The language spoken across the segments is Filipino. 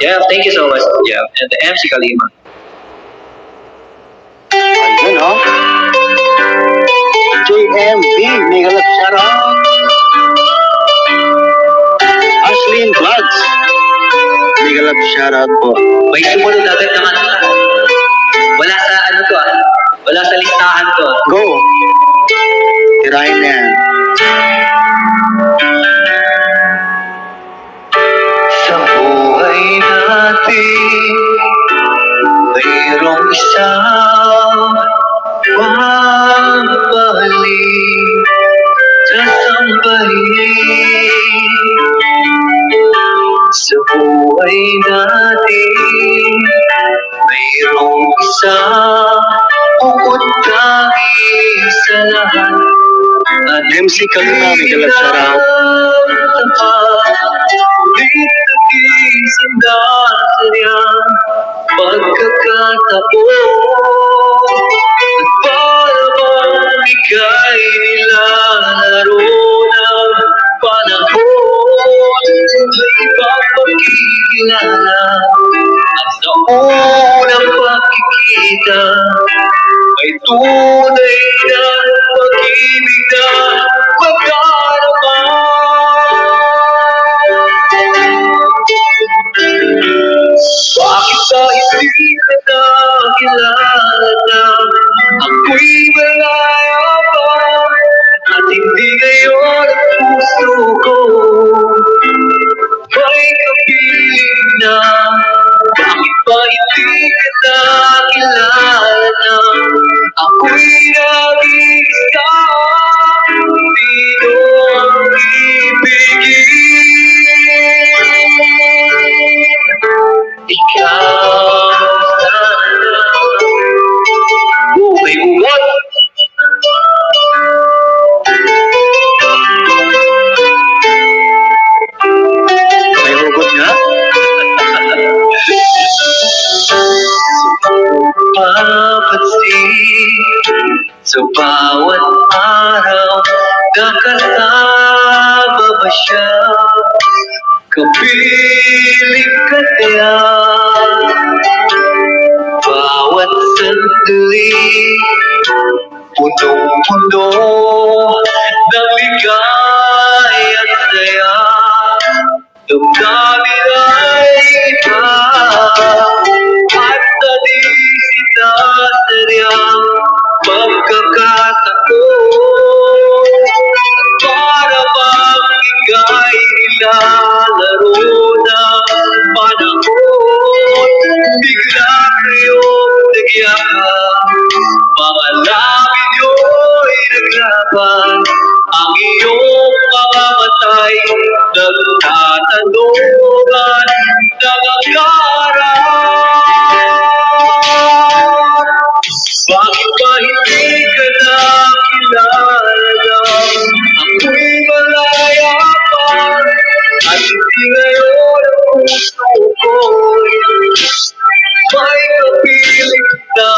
Yeah, thank you so much, Jeff. And the MC Kalima. Ayun, oh. JMB, mega love shout out. Ashlyn Vlogs, mega love shout out po. May sumunod agad naman. Wala sa ano to ah. Wala sa listahan to. Go! Tirahin na yan. Sa buhay natin, mayroong isang mapahalin sa sambahin. Sa buhay natin, mayroong isang bukod tangi sa lahat. At MC Kalima, mega love shout out. Pagkakataon at para bang ika'y nilalaro ng panahon may ipapakikilala at sa unang pagkikita ay tunay na pag-ibig na magdarama. Bakit ba hindi ka nakilala na ako'y malaya pa at hindi ngayon ang puso ko may kapiling na? Bakit ba hindi ka nakilala na ako'y nag-iisa? Sino ang ibigin? Ikaw sana. May uwan. May hugot nga? Papansin sa bawat araw nakasama ba siya? Kapiling ka kaya bawat sandali punong-puno ng ligay at saya. Damdamin ay iba at nalisin na saryang pagkakataon at para bang ika'y nilalaro ng panahon. Bigla kayong nagyakap, mga labi nyo'y naglaban, ang iyong mga matay nagtatanungan, nangangarap. Bakit ba hindi ka nakilala na ako'y malaya pa at hindi ngayon ang puso ko'y may kapiling na?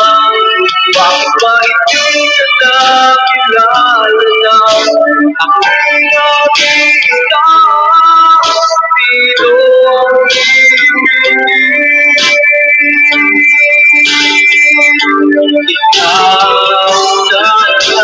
Bakit ba hindi ka nakilala na ako'y nag-iisa? Sino ang ibigin? Ikaw sana.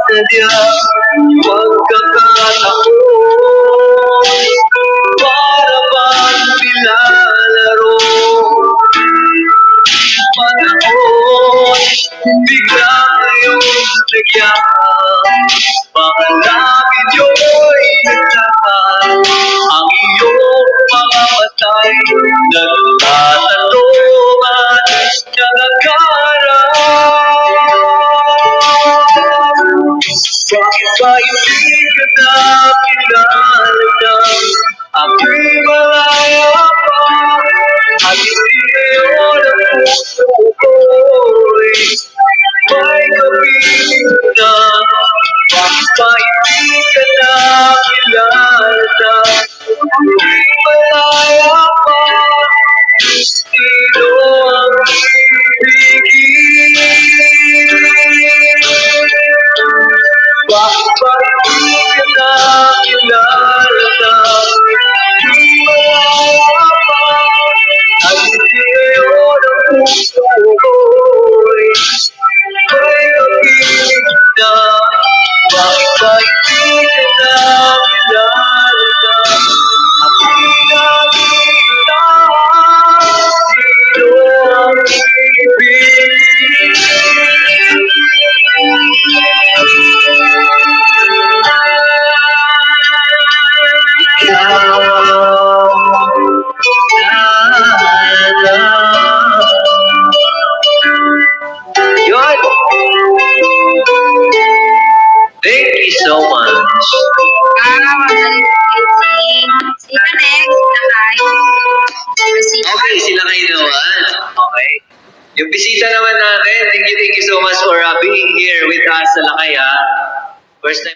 Sadya pagkakataon para bang nilalaro panahon. Bigla kayong nagyakap, mga labi nyo'y nagtakan, ang iyong mga matay nagtatanungan, nangangarap. Bakit ba hindi ka nakilala na ako'y malaya pa at hindi ngayon ang puso ko'y may kapiling na? Bakit ba hindi ka nakilala na ako'y malaya pa Lakay naman. Okay. Yung bisita naman natin, thank you so much for being here with us sa Lakay ha. First time